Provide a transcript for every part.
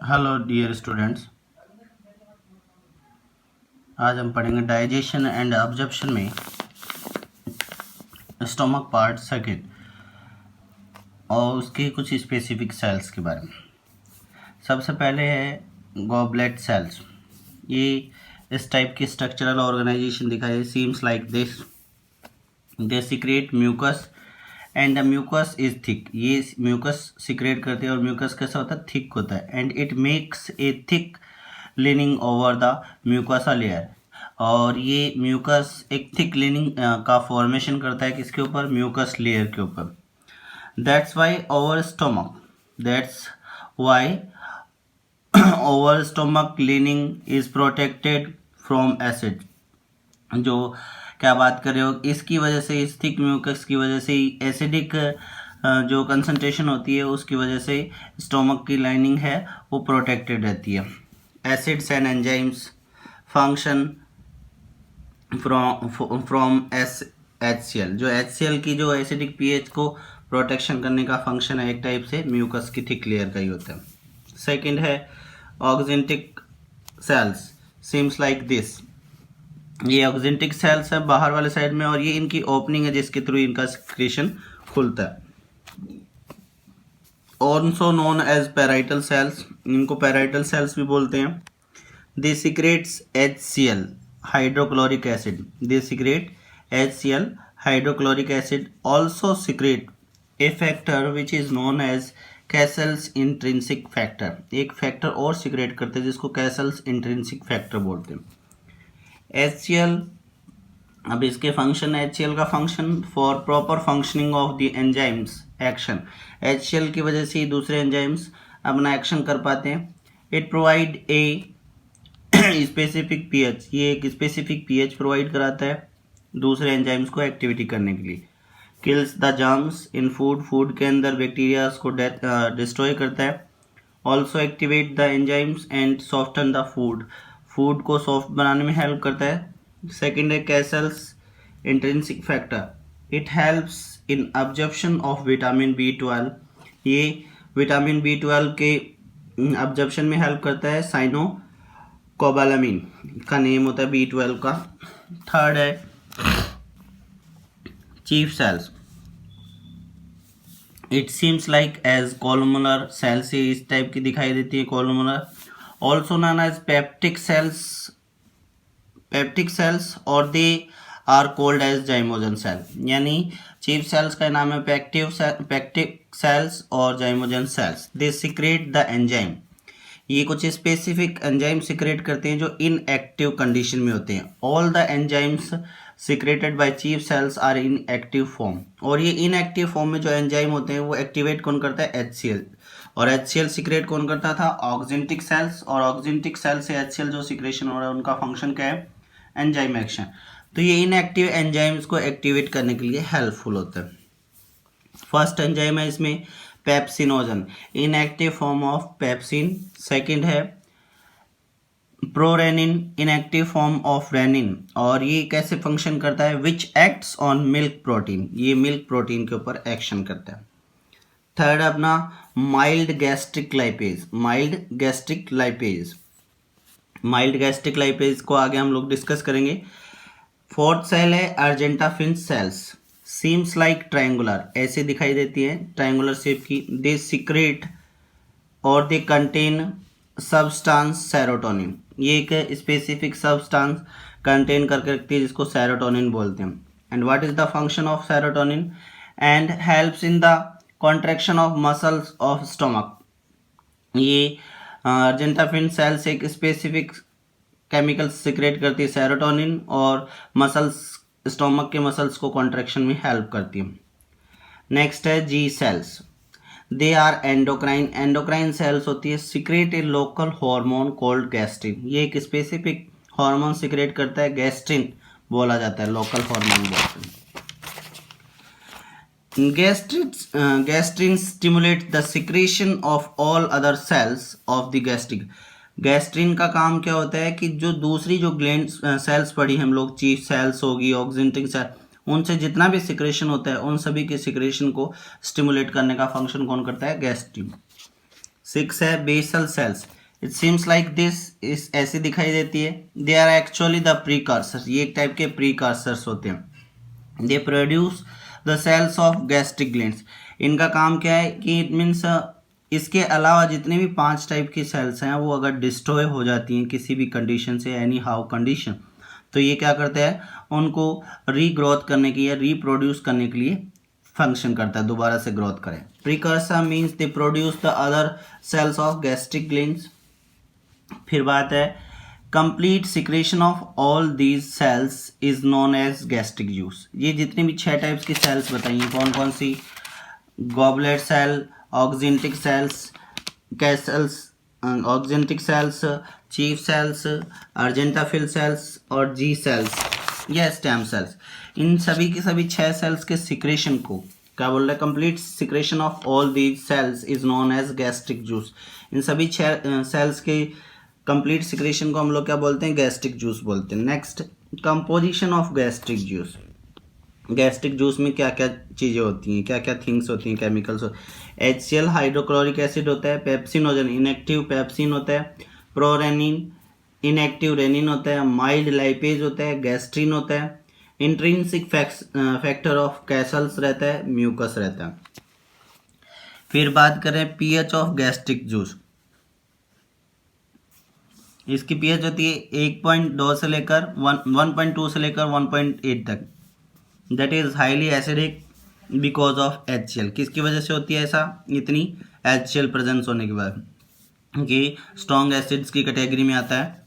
Hello dear students. आज हम पढ़ेंगे डाइजेशन एंड अब्जॉर्प्शन में स्टोमक पार्ट सेकेंड और उसके कुछ स्पेसिफिक सेल्स के बारे में। सबसे पहले है गॉबलेट सेल्स। ये इस टाइप की स्ट्रक्चरल ऑर्गेनाइजेशन दिखाई seems like this. They secrete mucus and the mucus is thick. ये म्यूकस सिक्रेट करते हैं और म्यूकस कैसा होता है? थिक होता है। And it makes a thick leaning over the mucosa layer. और ये म्यूकस एक थिक लिनिंग का फॉर्मेशन करता है किसके ऊपर? म्यूकस लेयर के ऊपर। That's why over stomach leaning is protected from acid. जो क्या बात कर रहे हो, इसकी वजह से, इस थिक म्यूकस की वजह से एसिडिक जो कंसंट्रेशन होती है उसकी वजह से स्टोमक की लाइनिंग है वो प्रोटेक्टेड रहती है। Acids and enzymes function from HCl। जो HCl की जो एसिडिक पीएच को प्रोटेक्शन करने का फंक्शन है एक टाइप से म्यूकस की थिक लेयर का ही होता है। सेकंड है oxyntic cells seems like this. ये ऑक्जेंटिक सेल्स है बाहर वाले साइड में और ये इनकी ओपनिंग है जिसके थ्रू इनका सिक्रेशन खुलता है। Also known as parietal cells, इनको पैराइटल सेल्स भी बोलते हैं। They secretes HCl hydrochloric acid. They secrete HCl hydrochloric acid. Also secrete a factor which is known as Cassell's intrinsic factor. एक फैक्टर और secrete करते हैं जिसको Cassell's intrinsic factor बोलते हैं। HCl, अब इसके फंक्शन, HCl का function for proper functioning of the enzymes action. HCl की वजह से ही दूसरे एंजाइम्स अपना एक्शन कर पाते हैं। It provide a specific pH, ये एक स्पेसिफिक पीएच प्रोवाइड कराता है दूसरे एंजाइम्स को एक्टिविटी करने के लिए। Kills the germs in food, food के अंदर बैक्टीरिया को डिस्ट्रॉय करता है। Also activate the enzymes and soften the food, food को सॉफ्ट बनाने में हेल्प करता है। सेकेंड है Castle's intrinsic factor. It helps in absorption of vitamin B12। ये विटामिन B12 के अब्जॉर्प्शन में हेल्प करता है। साइनो कोबालामिन का नेम होता है B12 का। थर्ड है chief cells. It seems like as columnar cells, ये इस टाइप की दिखाई देती है, columnar. Also known as peptic cells और they are called as zymogen cell. यानी चीफ सेल्स का नाम है पेप्टिक सेल्स और zymogen cells. They secrete the enzyme, ये कुछ स्पेसिफिक एंजाइम सिक्रेट करते हैं जो इनएक्टिव कंडीशन में होते हैं। All the enzymes secreted by chief cells are inactive form. और ये इनएक्टिव फॉर्म में जो एंजाइम होते हैं वो एक्टिवेट कौन करता है? HCl। और HCl सिक्रेट कौन करता था? Oxyntic cells. और ऑक्जेंटिक सेल से HCl जो सिक्रेशन हो रहा है उनका फंक्शन क्या है? Enzyme action. तो ये इनएक्टिव एंजाइम्स को एक्टिवेट करने के लिए हेल्पफुल होता है। फर्स्ट एंजाइम है इसमें pepsinogen, inactive form of pepsin. Second है prorennin, inactive form of rennin. और ये कैसे फंक्शन करता है? Which acts on milk protein, ये मिल्क प्रोटीन के ऊपर एक्शन करता है। थर्ड अपना mild gastric lipase. Mild gastric lipase को आगे हम लोग डिस्कस करेंगे। फोर्थ सेल है argentaffin cells. Seems like triangular, ऐसे दिखाई देती है ट्रायंगुलर शेप की। दे सिक्रेट और दे कंटेन सब्सटेंस सेरोटोनिन, ये एक स्पेसिफिक सब्सटेंस कंटेन करके रखती है जिसको सेरोटोनिन बोलते हैं। And what is the function of serotonin? And helps in the contraction of muscles of stomach. ये अर्जेंटाफिन सेल्स एक स्पेसिफिक केमिकल सिक्रेट करती है सेरोटोनिन और मसल्स, स्टोमक के मसल्स को कॉन्ट्रैक्शन में हेल्प करती है। नेक्स्ट है G cells. They are endocrine cells होती है, secrete a local hormone called gastrin. ये एक स्पेसिफिक हार्मोन सिक्रेट करता है, गैस्ट्रिन बोला जाता है, लोकल हार्मोन बोलते हैं। Gastrin stimulate the secretion of all other cells of the gastric. Gastrin का काम क्या होता है कि जो दूसरी जो ग्लैंड सेल्स पढ़ी हम लोग, चीफ सेल्स होगी, ऑक्जेंटिक सेल, उनसे जितना भी सिक्रेशन होता है उन सभी के सिक्रेशन को स्टिमुलेट करने का फंक्शन कौन करता है? गैस्ट्रिन। 6 है basal cells, it seems like this, इस ऐसी दिखाई देती है। They are actually the precursors, ये एक टाइप के प्रीकर्सर्स होते हैं। They produce the cells of gastric glands, इनका काम क्या है कि इट मीन्स इसके अलावा जितने भी 5 टाइप की सेल्स हैं वो अगर डिस्ट्रॉय हो जाती हैं किसी भी कंडीशन से, एनी हाउ कंडीशन, तो ये क्या करते हैं, उनको रीग्रोथ करने के लिए, रिप्रोड्यूस करने के लिए फंक्शन करता है, दोबारा से ग्रोथ करें। Precursor means they produce the other cells of gastric glands. फिर बात है complete secretion of all these cells is known as gastric juice. ये जितनी भी 6 टाइप्स की सेल्स बताई हैं, कौन कौन सी, गॉबलेट सेल, ऑक्जेंटिक सेल्स, कैसल्स, oxyntic cells, chief cells, argentaffin cells और जी सेल्स या स्टेम सेल्स, इन सभी की सभी 6 सेल्स के सिक्रेशन को क्या बोल रहा है, complete secretion of all these cells is known as gastric juice. इन सभी 6 सेल्स के कंप्लीट सिक्रेशन को हम लोग क्या बोलते हैं, गैस्ट्रिक जूस बोलते हैं। Next, composition of gastric juice. Gastric juice में क्या क्या चीज़ें होती हैं, क्या क्या थिंग्स होती हैं, केमिकल्स HCl हाइड्रोक्लोरिक एसिड होता है, पेप्सिनोजन इनएक्टिव पेप्सिन होता है, प्रोरेनिन इनएक्टिव रेनिन होता है, माइल्ड लाइपेज होता है, गैस्ट्रिन होता है, इंट्रिंसिक फैक्टर ऑफ कैसल्स रहता है, म्यूकस रहता है। फिर बात करें पीएच ऑफ गैस्ट्रिक जूस। इसकी पीएच होती है 1.2 से लेकर 1.2 से लेकर 1.8 तक। That is highly acidic because of HCl। किसकी वजह से होती है ऐसा, इतनी HCl प्रेजेंस होने के बाद, कि स्ट्रॉन्ग एसिड्स की कैटेगरी में आता है।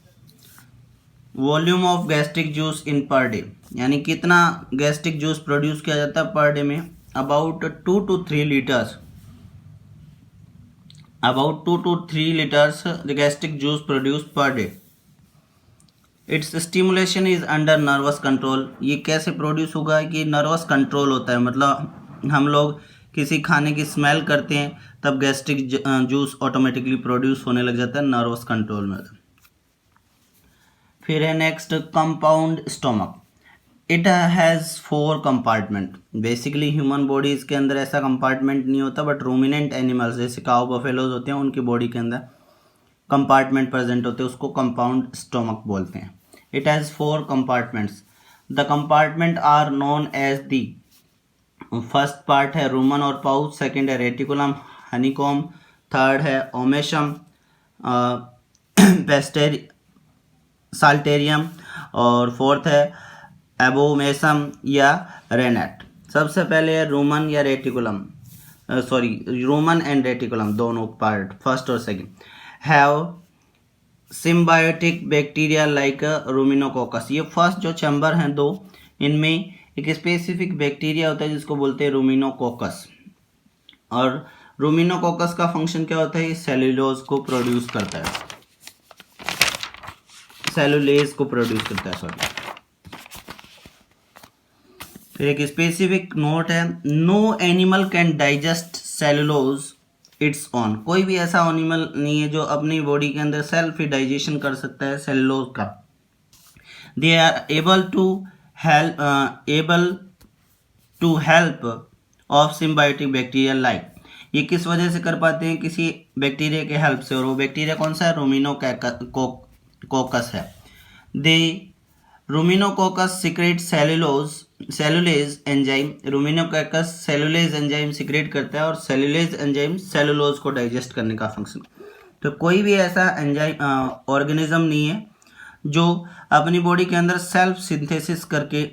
Volume of gastric juice in per day, यानी कितना गैस्ट्रिक जूस प्रोड्यूस किया जाता है पर डे में, about 2 to 3 litres, about 2 to 3 liters the gastric juice produced per day. Its stimulation is under nervous control। ये कैसे प्रोड्यूस होगा कि नर्वस कंट्रोल होता है, मतलब हम लोग किसी खाने की स्मेल करते हैं तब गैस्ट्रिक जूस ऑटोमेटिकली प्रोड्यूस होने लग जाता है नर्वस कंट्रोल में। फिर है next compound stomach. It has 4 compartment. Basically human bodies के अंदर ऐसा कंपार्टमेंट नहीं होता, बट रूमिनेंट एनिमल्स जैसे काउ बफेलोज होते हैं उनकी बॉडी के अंदर कंपार्टमेंट प्रेजेंट होते हैं, उसको कंपाउंड स्टोमक बोलते हैं। It has 4 compartments. The compartment are known as the, first part है रूमन और पाउच, सेकेंड है रेटिकुलम हनीकॉम, थर्ड है ओमेशम साल्टेरियम और फोर्थ है एबोमेसम या रेनेट। सबसे पहले है रूमन या रेटिकुलम, रूमन एंड रेटिकुलम दोनों पार्ट, फर्स्ट और second, have symbiotic bacteria like ruminococcus. ये फर्स्ट जो चैम्बर हैं 2, इनमें एक स्पेसिफिक बैक्टीरिया होता है जिसको बोलते हैं रूमिनोकोकस, और रूमिनोकोकस का फंक्शन क्या होता है, सेल्यूलोज को प्रोड्यूस करता है, सेलुलेज को प्रोड्यूस करता है, सॉरी। फिर एक स्पेसिफिक नोट है, no animal can digest cellulose its own. कोई भी ऐसा एनिमल नहीं है जो अपनी बॉडी के अंदर सेल्फ ही डाइजेशन कर सकता है सेलुलोज का। They are able to help of symbiotic bacteria like. ये किस वजह से कर पाते हैं, किसी बैक्टीरिया के हेल्प से, और वो बैक्टीरिया कौन सा है, रूमिनोकोकस है। They ruminococcus secrete cellulase enzyme. Ruminococcus cellulase enzyme secrete करता है और सेलुलेज एंजाइम सेलुलोज को डाइजेस्ट करने का फंक्शन। तो कोई भी ऐसा एंजाइम ऑर्गेनिज्म नहीं है जो अपनी बॉडी के अंदर सेल्फ सिंथेसिस करके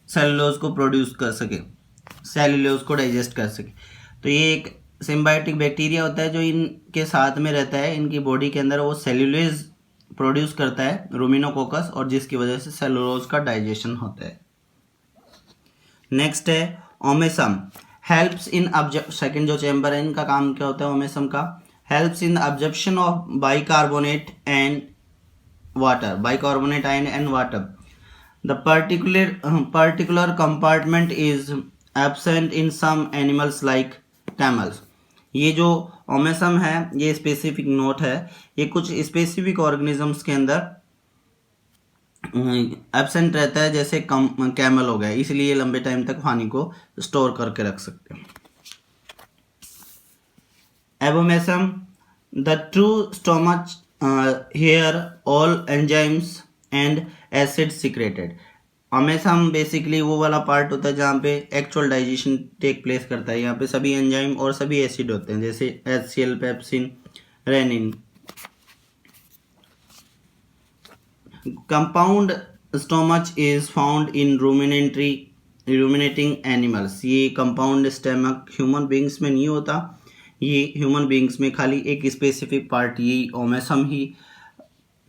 सेलुलोज को प्रोड्यूस कर सके, सेलुलोज को डाइजेस्ट कर सके। तो ये एक सिम्बायोटिक बैक्टीरिया होता है जो इनके साथ में रहता है, इनकी बॉडी के अंदर वो सेलुलेज प्रोड्यूस करता है रूमिनोकोकस, और जिसकी वजह से सेलुलोज का डाइजेशन होता है। नेक्स्ट है ओमेसम, हेल्प्स इन सेकंड जो चैम्बर है इनका काम क्या होता है ओमेसम का, helps in absorption of bicarbonate ion and water. The particular compartment is absent in some animals like camels. ये जो ओमेसम है ये स्पेसिफिक नोट है, ये कुछ स्पेसिफिक ऑर्गेनिजम्स के अंदर एब्सेंट रहता है, जैसे कैमल हो गया, इसलिए ये लंबे टाइम तक पानी को स्टोर करके रख सकते हैं। Abomasum the true stomach here all enzymes and acid secreted. हमेशा हम बेसिकली वो वाला पार्ट होता है जहाँ पे एक्चुअल डाइजेशन टेक प्लेस करता है। यहाँ पे सभी एंजाइम और सभी एसिड होते हैं, जैसे HCl, pepsin, rennin. Compound stomach is found in ruminating animals. ये कंपाउंड स्टमक ह्यूमन बींग्स में नहीं होता, ये ह्यूमन बींग्स में खाली एक स्पेसिफिक पार्ट, ये ओमेसम ही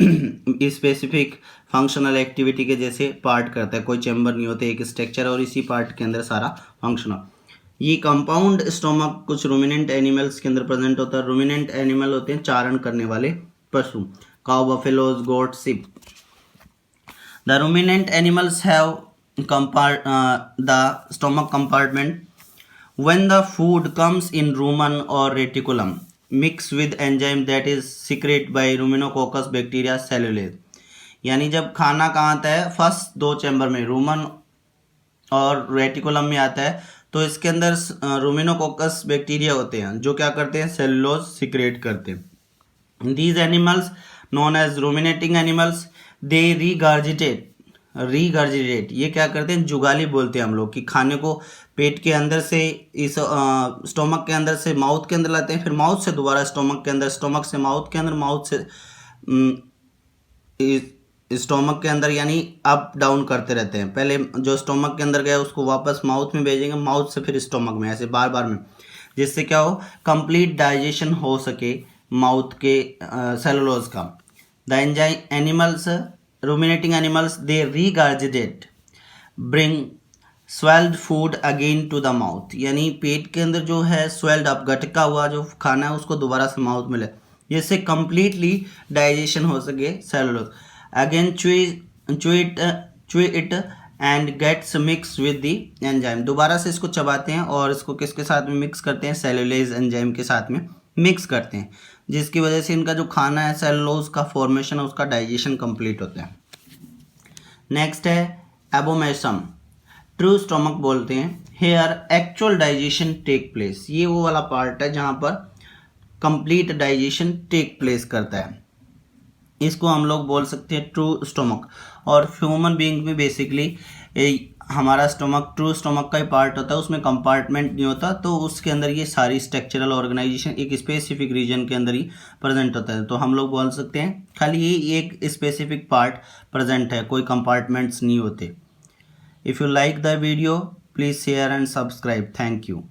स्पेसिफिक फंक्शनल एक्टिविटी के जैसे पार्ट करता है। कोई चैम्बर नहीं होते, एक स्ट्रक्चर और इसी पार्ट के अंदर सारा फंक्शनल। ये कंपाउंड स्टोमक कुछ रूमिनेंट एनिमल्स के अंदर प्रेजेंट होता है। रूमिनेंट एनिमल होते हैं चारण करने वाले पशु, cow, buffaloes, goat, sheep. The ruminant animals have the stomach compartment. When the food comes in rumen or reticulum, mix with enzyme that is secreted by ruminococcus bacteria cellulase. यानी जब खाना कहाँ आता है, फर्स्ट दो चैम्बर में, Roman और reticulum में आता है, तो इसके अंदर रूमिनोकोकस बैक्टीरिया होते हैं जो क्या करते हैं, सेलुलोज सिक्रेट करते हैं। These animals known as ruminating animals, they regurgitate. ये क्या करते हैं, जुगाली बोलते हैं हम लोग, कि खाने को पेट के अंदर से इस स्टोमक के अंदर से माउथ के अंदर लाते हैं, फिर माउथ से दोबारा स्टोमक के अंदर, स्टोमक से माउथ के अंदर, माउथ से स्टोमक के अंदर, यानी अप डाउन करते रहते हैं। पहले जो स्टोमक के अंदर गया उसको वापस माउथ में भेजेंगे, माउथ से फिर स्टोमक में, ऐसे बार बार में, जिससे क्या हो, कंप्लीट डाइजेशन हो सके माउथ के सेलुलोज का। The animals, ruminating animals, they regurgitate, bring swelled food again to the mouth। यानी पेट के अंदर जो है swelled up, गटका हुआ जो खाना है उसको दोबारा से माउथ में ले, जिससे completely डाइजेशन हो सके cellulose. Again chew it and gets mixed with the enzyme। दोबारा से इसको चबाते हैं और इसको किसके साथ में मिक्स करते हैं, सेलुलेज एंजाइम के साथ में मिक्स करते हैं, जिसकी वजह से इनका जो खाना है, सेलुलोज का फॉर्मेशन है, उसका डाइजेशन कंप्लीट होता है। नेक्स्ट है एबोमेसम, ट्रू स्टोमक बोलते हैं। Here actual digestion take place. ये वो वाला पार्ट है जहाँ पर कंप्लीट डाइजेशन टेक प्लेस करता है, इसको हम लोग बोल सकते हैं ट्रू स्टोमक। और ह्यूमन बीइंग में बेसिकली हमारा स्टोमक ट्रू स्टोमक का ही पार्ट होता है, उसमें कंपार्टमेंट नहीं होता, तो उसके अंदर ये सारी स्ट्रक्चरल ऑर्गेनाइजेशन एक स्पेसिफिक रीजन के अंदर ही प्रेजेंट होता है। तो हम लोग बोल सकते हैं खाली ये एक स्पेसिफिक पार्ट प्रेजेंट है, कोई कंपार्टमेंट्स नहीं होते। If you like the video please share and subscribe. Thank you.